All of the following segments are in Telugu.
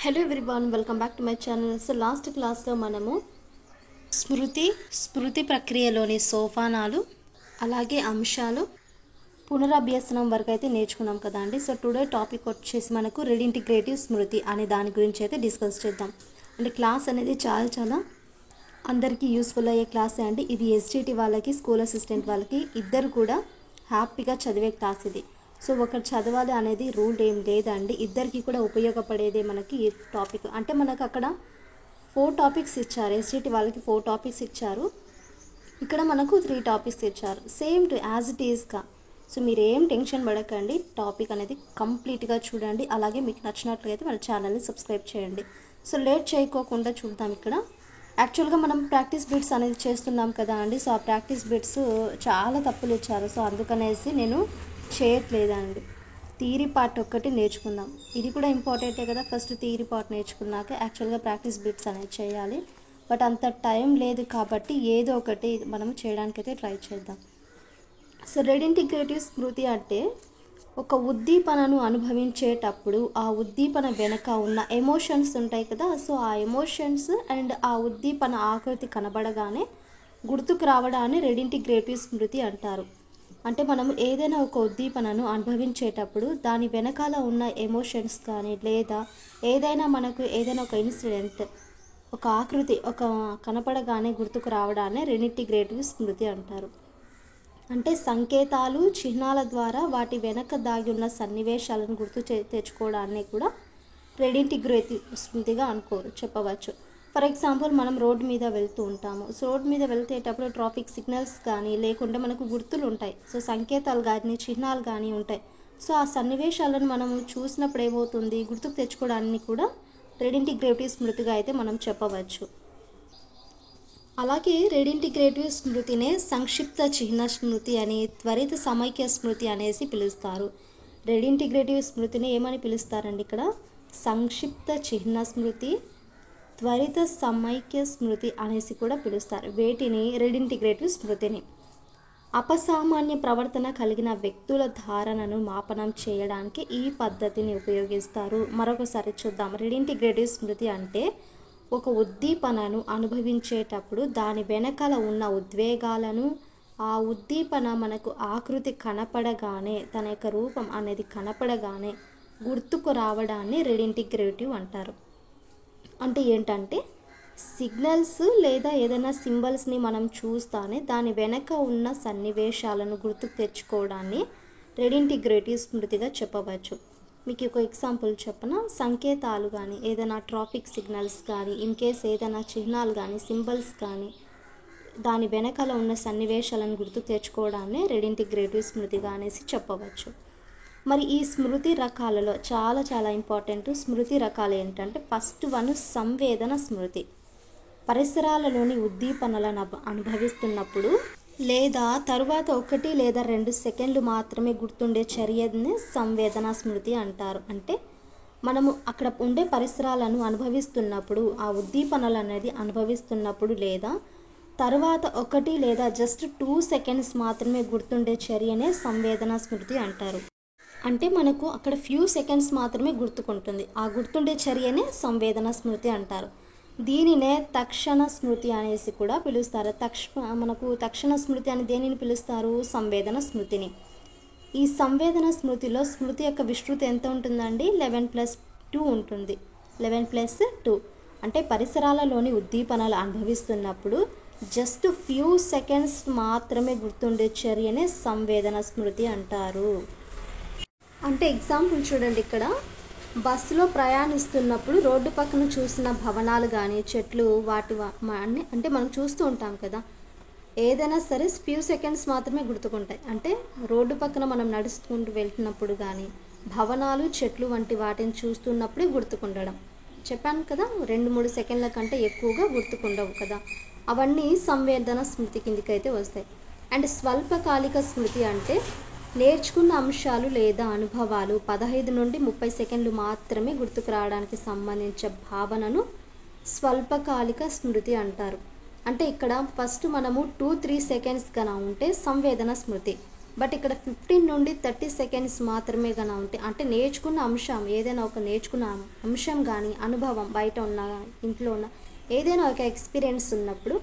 Hello everyone, welcome back to my channel. So last క్లాస్లో మనము స్మృతి ప్రక్రియలోని సోపానాలు, అలాగే అంశాలు, పునరభ్యసనం వరకు అయితే నేర్చుకున్నాం కదా అండి. సో టుడే టాపిక్ వచ్చేసి మనకు రెడింటిగ్రేటివ్ స్మృతి అనే దాని గురించి అయితే డిస్కస్ చేద్దాం. అంటే క్లాస్ అనేది చాలా అందరికీ యూస్ఫుల్ అయ్యే క్లాసే అండి. ఇది ఎస్జిటి వాళ్ళకి, స్కూల్ అసిస్టెంట్ వాళ్ళకి ఇద్దరు కూడా హ్యాపీగా చదివే క్లాస్ ఇది. సో ఒకరు చదవాలి అనేది రూల్ ఏం లేదండి, ఇద్దరికి కూడా ఉపయోగపడేదే మనకి ఈ టాపిక్. అంటే మనకు అక్కడ 4 టాపిక్స్ ఇచ్చారు, ఎస్జిటి వాళ్ళకి 4 టాపిక్స్ ఇచ్చారు, ఇక్కడ మనకు 3 టాపిక్స్ ఇచ్చారు, సేమ్ టు యాజ్ ఇట్ ఈస్గా. సో మీరు ఏం టెన్షన్ పడకండి, టాపిక్ అనేది కంప్లీట్గా చూడండి. అలాగే మీకు నచ్చినట్లయితే మన ఛానల్ని సబ్స్క్రైబ్ చేయండి. సో లేట్ చేయకోకుండా చూద్దాం. ఇక్కడ యాక్చువల్గా మనం ప్రాక్టీస్ బిట్స్ అనేది చేస్తున్నాం కదా అండి. సో ఆ ప్రాక్టీస్ బిట్స్ చాలా తప్పులు ఇచ్చారు. సో అందుకనేసి నేను చేయట్లేదండి. థియరీ పార్ట్ ఒక్కటి నేర్చుకుందాం. ఇది కూడా ఇంపార్టెంటే కదా. ఫస్ట్ థియరీ పార్ట్ నేర్చుకున్నాక యాక్చువల్గా ప్రాక్టీస్ బిట్స్ అనేది చేయాలి. బట్ అంత టైం లేదు కాబట్టి ఏదో ఒకటి మనం చేయడానికైతే ట్రై చేద్దాం. సో రెడింటిగ్రేటివ్ స్మృతి అంటే ఒక ఉద్దీపనను అనుభవించేటప్పుడు ఆ ఉద్దీపన వెనక ఉన్న ఎమోషన్స్ ఉంటాయి కదా. సో ఆ ఎమోషన్స్ అండ్ ఆ ఉద్దీపన ఆకృతి కనబడగానే గుర్తుకు రావడాన్ని రెడింటిగ్రేటివ్ స్మృతి అంటారు. అంటే మనం ఏదైనా ఒక ఉద్దీపనను అనుభవించేటప్పుడు దాని వెనకాల ఉన్న ఎమోషన్స్ కానీ, లేదా ఏదైనా ఒక ఇన్సిడెంట్, ఒక ఆకృతి కనపడగానే గుర్తుకు రావడాన్ని రెడింటిగ్రేటివ్ స్మృతి అంటారు. అంటే సంకేతాలు, చిహ్నాల ద్వారా వాటి వెనక దాగి ఉన్న సన్నివేశాలను తెచ్చుకోవడాన్ని కూడా రెడింటిగ్రేటివ్ స్మృతిగా చెప్పవచ్చు. ఫర్ ఎగ్జాంపుల్, మనం రోడ్డు మీద వెళ్తూ ఉంటాము. సో రోడ్డు మీద వెళ్తేటప్పుడు ట్రాఫిక్ సిగ్నల్స్ కానీ, లేకుంటే మనకు గుర్తులు ఉంటాయి. సో సంకేతాలు కానీ, చిహ్నాలు కానీ ఉంటాయి. సో ఆ సన్నివేశాలను మనము చూసినప్పుడు ఏమవుతుంది, గుర్తుకు తెచ్చుకోవడాన్ని కూడా రెడింటిగ్రేటివ్ స్మృతిగా అయితే మనం చెప్పవచ్చు. అలాగే రెడింటిగ్రేటివ్ స్మృతినే సంక్షిప్త చిహ్న స్మృతి అని, త్వరిత సమైక్య స్మృతి అనేసి పిలుస్తారు. రెడింటిగ్రేటివ్ స్మృతిని ఏమని పిలుస్తారండి ఇక్కడ? సంక్షిప్త చిహ్న స్మృతి, త్వరిత సమైక్య స్మృతి అనేసి కూడా పిలుస్తారు. వేటిని? రెడింటిగ్రేటివ్ స్మృతిని. అపసామాన్య ప్రవర్తన కలిగిన వ్యక్తుల ధారణను మాపనం చేయడానికి ఈ పద్ధతిని ఉపయోగిస్తారు. మరొకసారి చూద్దాం. రెడింటిగ్రేటివ్ స్మృతి అంటే ఒక ఉద్దీపనను అనుభవించేటప్పుడు దాని వెనకాల ఉన్న ఉద్వేగాలను, ఆ ఉద్దీపన మనకు ఆకృతి కనపడగానే, తన యొక్క రూపం అనేది కనపడగానే గుర్తుకు రావడాన్ని రెడింటిగ్రేటివ్ అంటారు. అంటే ఏంటంటే సిగ్నల్స్ లేదా ఏదైనా సింబల్స్ని మనం చూస్తానే దాని వెనక ఉన్న సన్నివేశాలను గుర్తుకు తెచ్చుకోవడాన్ని రెడింటిగ్రేటివ్ స్మృతిగా చెప్పవచ్చు. మీకు ఒక ఎగ్జాంపుల్ చెప్పన, సంకేతాలు కానీ, ఏదైనా ట్రాఫిక్ సిగ్నల్స్ కానీ, ఇన్ కేస్ ఏదైనా చిహ్నాలు కానీ, సింబల్స్ కానీ, దాని వెనకాల ఉన్న సన్నివేశాలను గుర్తుకు తెచ్చుకోవడాన్ని రెడింటిగ్రేటివ్ స్మృతిగా అనేసి చెప్పవచ్చు. మరి ఈ స్మృతి రకాలలో చాలా ఇంపార్టెంట్ స్మృతి రకాలు ఏంటంటే, ఫస్ట్ వన్ సంవేదన స్మృతి. పరిసరాలలోని ఉద్దీపనలను అనుభవిస్తున్నప్పుడు లేదా తరువాత 1 లేదా 2 సెకండ్లు మాత్రమే గుర్తుండే చర్యని సంవేదన స్మృతి అంటారు. అంటే మనము అక్కడ ఉండే పరిసరాలను అనుభవిస్తున్నప్పుడు, ఆ ఉద్దీపనలు అనేది అనుభవిస్తున్నప్పుడు, లేదా తర్వాత 1 లేదా జస్ట్ 2 సెకండ్స్ మాత్రమే గుర్తుండే చర్యనే సంవేదన స్మృతి అంటారు. అంటే మనకు అక్కడ ఫ్యూ సెకండ్స్ మాత్రమే గుర్తుకుంటుంది, ఆ గుర్తుండే చర్యనే సంవేదన స్మృతి అంటారు. దీనినే తక్షణ స్మృతి అనేసి కూడా పిలుస్తారు. మనకు తక్షణ స్మృతి అని దేనిని పిలుస్తారు? సంవేదన స్మృతిని. ఈ సంవేదన స్మృతిలో స్మృతి యొక్క విస్తృతి ఎంత ఉంటుందండి? 11+2 ఉంటుంది. 11+2 అంటే పరిసరాలలోని ఉద్దీపనలు అనుభవిస్తున్నప్పుడు జస్ట్ ఫ్యూ సెకండ్స్ మాత్రమే గుర్తుండే చర్యనే సంవేదన స్మృతి అంటారు. అంటే ఎగ్జాంపుల్ చూడండి, ఇక్కడ బస్సులో ప్రయాణిస్తున్నప్పుడు రోడ్డు పక్కన చూసిన భవనాలు కానీ, చెట్లు, అంటే మనం చూస్తూ ఉంటాం కదా. ఏదైనా సరే ఫ్యూ సెకండ్స్ మాత్రమే గుర్తుకుంటాయి. అంటే రోడ్డు పక్కన మనం నడుచుకుంటూ వెళ్తున్నప్పుడు కానీ, భవనాలు, చెట్లు వంటి వాటిని చూస్తున్నప్పుడే గుర్తుకుండడం. చెప్పాను కదా, 2-3 సెకండ్ల కంటే ఎక్కువగా గుర్తుకుండవు కదా. అవన్నీ సంవేదన స్మృతి కిందికైతే వస్తాయి. అండ్ స్వల్పకాలిక స్మృతి అంటే నేర్చుకున్న అంశాలు లేదా అనుభవాలు 15 నుండి 30 సెకండ్లు మాత్రమే గుర్తుకు రావడానికి సంబంధించిన భావనను స్వల్పకాలిక స్మృతి అంటారు. అంటే ఇక్కడ ఫస్ట్ మనము 2-3 సెకండ్స్ కన్నా ఉంటే సంవేదన స్మృతి, బట్ ఇక్కడ 15 నుండి 30 సెకండ్స్ మాత్రమే కానీ ఉంటే, అంటే నేర్చుకున్న అంశం ఏదైనా ఒక నేర్చుకున్న అంశం కానీ అనుభవం బయట ఉన్న ఇంట్లో ఉన్న ఏదైనా ఒక ఎక్స్పీరియన్స్ ఉన్నప్పుడు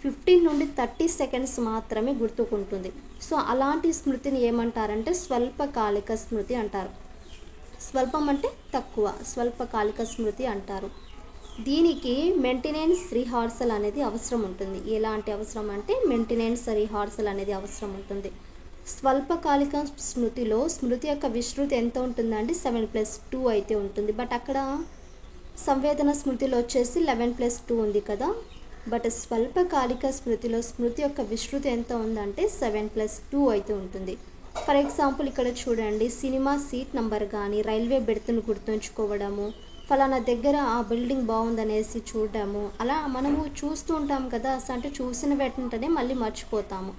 15 నుండి 30 సెకండ్స్ మాత్రమే గుర్తుకుంటుంది. సో అలాంటి స్మృతిని ఏమంటారంటే స్వల్పకాలిక స్మృతి అంటారు. స్వల్పం అంటే తక్కువ, స్వల్పకాలిక స్మృతి అంటారు. దీనికి మెయింటెనెన్స్ రిహార్సల్ అనేది అవసరం ఉంటుంది. ఎలాంటి అవసరం అంటే మెయింటెనెన్స్ రిహార్సల్ అనేది అవసరం ఉంటుంది. స్వల్పకాలిక స్మృతిలో స్మృతి యొక్క విస్తృతి ఎంత ఉంటుందంటే 7+2 అయితే ఉంటుంది. బట్ అక్కడ సంవేదన స్మృతిలో వచ్చేసి 11+2 ఉంది కదా. బట్ స్వల్పకాలిక స్మృతిలో స్మృతి యొక్క విస్తృతి ఎంత ఉందంటే 7+2 అయితే ఉంటుంది. ఫర్ ఎగ్జాంపుల్ ఇక్కడ చూడండి, సినిమా సీట్ నంబర్ కానీ రైల్వే బెర్త్ను గుర్తుంచుకోవడము, ఫలానా దగ్గర ఆ బిల్డింగ్ బాగుందనేసి చూడడము, అలా మనము చూస్తూ ఉంటాం కదా. అంటే చూసిన వెంటనే మళ్ళీ మర్చిపోతాము.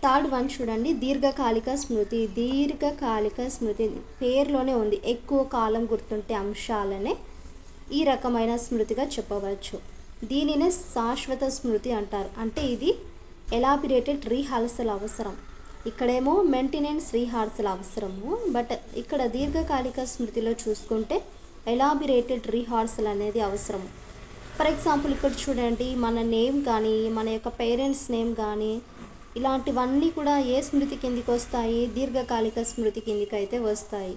థర్డ్ వన్ చూడండి, దీర్ఘకాలిక స్మృతి. దీర్ఘకాలిక స్మృతి పేరులోనే ఉంది, ఎక్కువ కాలం గుర్తుంటే అంశాలనే ఈ రకమైన స్మృతిగా చెప్పవచ్చు. దీనినే శాశ్వత స్మృతి అంటారు. అంటే ఇది ఎలాబిరేటెడ్ రీహార్సల్ అవసరం. ఇక్కడేమో మెయింటెనెన్స్ రీహార్సల్ అవసరము. బట్ ఇక్కడ దీర్ఘకాలిక స్మృతిలో చూసుకుంటే ఎలాబిరేటెడ్ రీహార్సల్ అనేది అవసరం. ఫర్ ఎగ్జాంపుల్ ఇక్కడ చూడండి, మన నేమ్ కానీ మన యొక్క పేరెంట్స్ నేమ్ కానీ ఇలాంటివన్నీ కూడా ఏ స్మృతి కిందికి వస్తాయి? దీర్ఘకాలిక స్మృతి కిందికి అయితే వస్తాయి.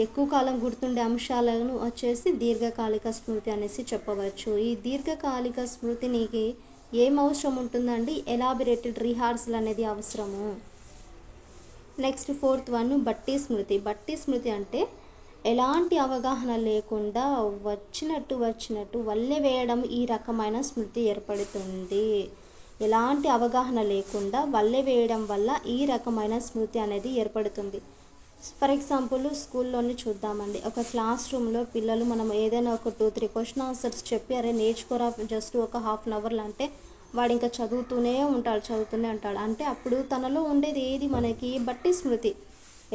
ఎక్కువ కాలం గుర్తుండే అంశాలను వచ్చేసి దీర్ఘకాలిక స్మృతి అనేసి చెప్పవచ్చు. ఈ దీర్ఘకాలిక స్మృతికి ఏం అవసరం ఉంటుందండి? ఎలాబిరేటెడ్ రిహార్సల్ అనేది అవసరము. నెక్స్ట్ ఫోర్త్ వన్ బట్టి స్మృతి. బట్టి స్మృతి అంటే ఎలాంటి అవగాహన లేకుండా వచ్చినట్టు వల్లె వేయడం, ఈ రకమైన స్మృతి ఏర్పడుతుంది. ఎలాంటి అవగాహన లేకుండా వల్లె వేయడం వల్ల ఈ రకమైన స్మృతి అనేది ఏర్పడుతుంది. ఫర్ ఎగ్జాంపుల్ స్కూల్లోనే చూద్దామండి, ఒక క్లాస్ రూమ్లో పిల్లలు మనం ఏదైనా ఒక 2-3 క్వశ్చన్ ఆన్సర్స్ చెప్పి అరే నేర్చుకోరా జస్ట్ ఒక హాఫ్ అన్ అవర్లో అంటే వాడు ఇంకా చదువుతూనే ఉంటాడు. అంటే అప్పుడు తనలో ఉండేది ఏది? మనకి బట్టి స్మృతి.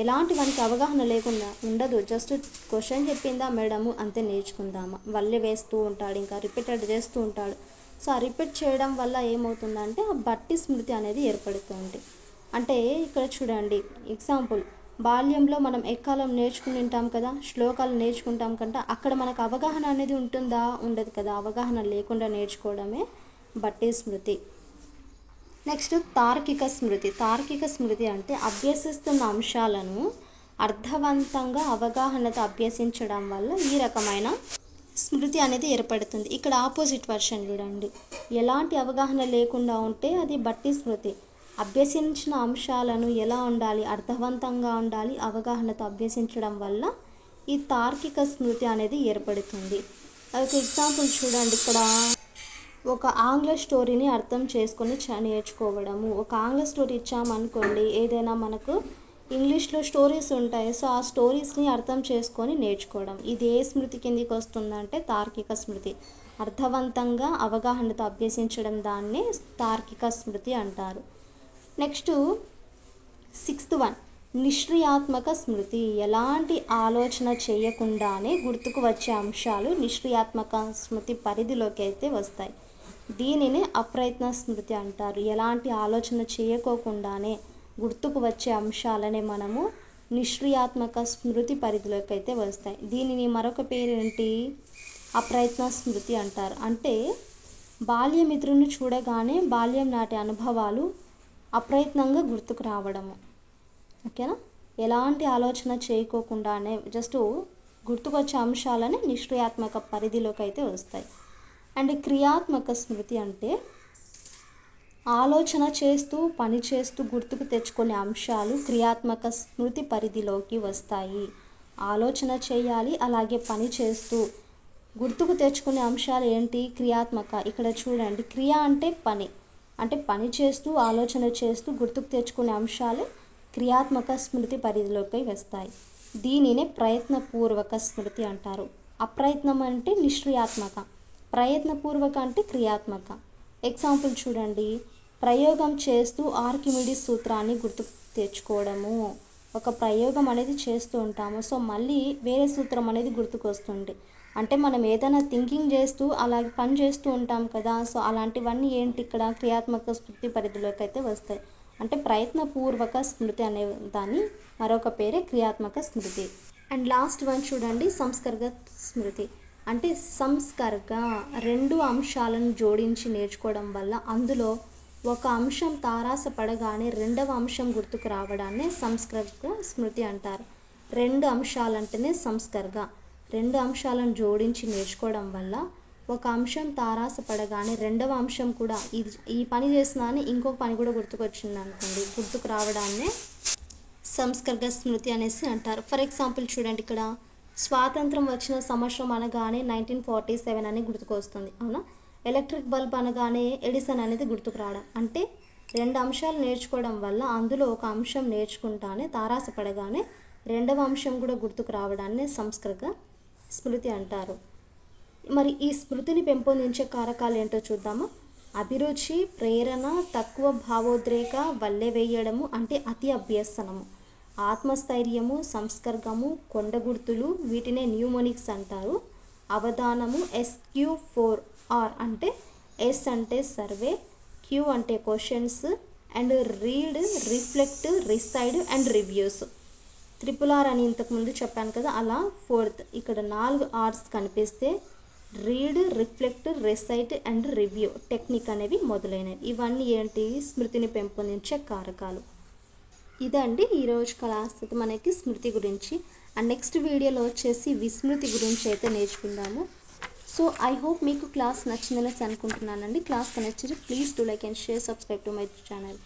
ఎలాంటి మనకి అవగాహన లేకుండా ఉండదు. జస్ట్ క్వశ్చన్ చెప్పిందా మేడము అంతే నేర్చుకుందామా, వల్లే వేస్తూ ఉంటాడు, ఇంకా రిపీటెడ్ చేస్తూ ఉంటాడు. సో ఆ రిపీట్ చేయడం వల్ల ఏమవుతుందంటే ఆ బట్టి స్మృతి అనేది ఏర్పడుతుంది. అంటే ఇక్కడ చూడండి ఎగ్జాంపుల్, బాల్యంలో మనం ఎక్కాలం నేర్చుకుని ఉంటాం కదా, శ్లోకాలు నేర్చుకుంటాం కంటే అక్కడ మనకు అవగాహన అనేది ఉంటుందా? ఉండదు కదా. అవగాహన లేకుండా నేర్చుకోవడమే బట్టి స్మృతి. నెక్స్ట్ తార్కిక స్మృతి. తార్కిక స్మృతి అంటే అభ్యసిస్తున్న అంశాలను అర్థవంతంగా అవగాహనతో అభ్యసించడం వల్ల ఈ రకమైన స్మృతి అనేది ఏర్పడుతుంది. ఇక్కడ ఆపోజిట్ వర్షన్ చూడండి, ఎలాంటి అవగాహన లేకుండా ఉంటే అది బట్టి స్మృతి. అభ్యసించిన అంశాలను ఎలా ఉండాలి? అర్థవంతంగా ఉండాలి, అవగాహనతో అభ్యసించడం వల్ల ఈ తార్కిక స్మృతి అనేది ఏర్పడుతుంది. ఒక ఎగ్జాంపుల్ చూడండి, ఇక్కడ ఒక ఆంగ్ల స్టోరీని అర్థం చేసుకొని నేర్చుకోవడము. ఒక ఆంగ్ల స్టోరీ ఇచ్చామనుకోండి, ఏదైనా మనకు ఇంగ్లీష్లో స్టోరీస్ ఉంటాయి. సో ఆ స్టోరీస్ని అర్థం చేసుకొని నేర్చుకోవడం. ఇది ఏ స్మృతి కిందికి వస్తుందంటే తార్కిక స్మృతి. అర్థవంతంగా అవగాహనతో అభ్యసించడం దాన్ని తార్కిక స్మృతి అంటారు. నెక్స్ట్ సిక్స్త్ వన్ నిష్క్రియాత్మక స్మృతి. ఎలాంటి ఆలోచన చేయకుండానే గుర్తుకు వచ్చే అంశాలు నిష్క్రియాత్మక స్మృతి పరిధిలోకి అయితే వస్తాయి. దీనిని అప్రయత్న స్మృతి అంటారు. ఎలాంటి ఆలోచన చేయకోకుండానే గుర్తుకు వచ్చే అంశాలనే మనము నిష్క్రియాత్మక స్మృతి పరిధిలోకి అయితే వస్తాయి. దీనిని మరొక పేరు ఏంటి? అప్రయత్న స్మృతి అంటారు. అంటే బాల్యమిత్రుని చూడగానే బాల్యం నాటి అనుభవాలు అప్రయత్నంగా గుర్తుకు రావడము. ఓకేనా? ఎలాంటి ఆలోచన చేయకోకుండానే జస్ట్ గుర్తుకొచ్చే అంశాలని నిష్క్రియాత్మక పరిధిలోకి అయితే వస్తాయి. అండ్ క్రియాత్మక స్మృతి అంటే ఆలోచన చేస్తూ పని చేస్తూ గుర్తుకు తెచ్చుకునే అంశాలు క్రియాత్మక స్మృతి పరిధిలోకి వస్తాయి. ఆలోచన చేయాలి, అలాగే పని చేస్తూ గుర్తుకు తెచ్చుకునే అంశాలు ఏంటి? క్రియాత్మక. ఇక్కడ చూడండి, క్రియ అంటే పని, అంటే పని చేస్తూ ఆలోచన చేస్తూ గుర్తుకు తెచ్చుకునే అంశాలు క్రియాత్మక స్మృతి పరిధిలోకి వస్తాయి. దీనినే ప్రయత్నపూర్వక స్మృతి అంటారు. అప్రయత్నం అంటే నిష్క్రియాత్మక, ప్రయత్నపూర్వక అంటే క్రియాత్మక. ఎగ్జాంపుల్ చూడండి, ప్రయోగం చేస్తూ ఆర్కిమిడీస్ సూత్రాన్ని గుర్తుకు తెచ్చుకోవడము. ఒక ప్రయోగం అనేది చేస్తూ ఉంటాము, సో మళ్ళీ వేరే సూత్రం అనేది గుర్తుకు వస్తుంది. అంటే మనం ఏదైనా థింకింగ్ చేస్తూ అలాగే పని చేస్తూ ఉంటాం కదా, సో అలాంటివన్నీ ఏంటి? ఇక్కడ క్రియాత్మక స్మృతి పరిధిలోకి అయితే వస్తాయి. అంటే ప్రయత్నపూర్వక స్మృతి అనే దాని మరొక పేరే క్రియాత్మక స్మృతి. అండ్ లాస్ట్ వన్ చూడండి, సంస్కర్గ స్మృతి. అంటే సంస్కర్గ 2 అంశాలను జోడించి నేర్చుకోవడం వల్ల అందులో ఒక అంశం తారాసపడగానే రెండవ అంశం గుర్తుకు రావడాన్ని సంస్కర్గ స్మృతి అంటారు. 2 అంశాలంటేనే సంస్కర్గ. 2 అంశాలను జోడించి నేర్చుకోవడం వల్ల ఒక అంశం తారాసపడగానే రెండవ అంశం కూడా ఈ పని చేసినా అని ఇంకొక పని కూడా గుర్తుకొచ్చింది అనుకోండి, గుర్తుకు రావడాన్నే సంస్కర్గ స్మృతి అనేసి అంటారు. ఫర్ ఎగ్జాంపుల్ చూడండి, ఇక్కడ స్వాతంత్రం వచ్చిన సంవత్సరం అనగానే 1947 అని గుర్తుకొస్తుంది, అవునా. ఎలక్ట్రిక్ బల్బ్ అనగానే ఎడిసన్ అనేది గుర్తుకు రావడం. అంటే 2 అంశాలు నేర్చుకోవడం వల్ల అందులో ఒక అంశం నేర్చుకుంటానే తారాసపడగానే రెండవ అంశం కూడా గుర్తుకు రావడాన్ని సంస్కర్గ స్మృతి అంటారు. మరి ఈ స్మృతిని పెంపొందించే కారకాలు ఏంటో చూద్దామా. అభిరుచి, ప్రేరణ, తక్కువ భావోద్రేక, వల్లె వేయడము అంటే అతి అభ్యసనము, ఆత్మస్థైర్యము, సంస్కర్గము, కొండ గుర్తులు, వీటినే న్యూమోనిక్స్ అంటారు. అవధానము, SQ4R అంటే ఎస్ అంటే సర్వే, క్యూ అంటే questions, and read, reflect, reside and reviews. RRR అని ఇంతకుముందు చెప్పాను కదా, అలా 4th ఇక్కడ 4 R's కనిపిస్తే read, reflect, recite and review technique అనేవి మొదలైనవి. ఇవన్నీ ఏంటి, స్మృతిని పెంపొందించే కారకాలు. ఇదండి ఈరోజు క్లాస్ మనకి స్మృతి గురించి. అండ్ నెక్స్ట్ వీడియోలో వచ్చేసి విస్మృతి గురించి అయితే నేర్చుకుందాము. సో ఐ హోప్ మీకు క్లాస్ నచ్చిందనేసి అనుకుంటున్నానండి. క్లాస్ నచ్చితే please do like and share, subscribe to my channel.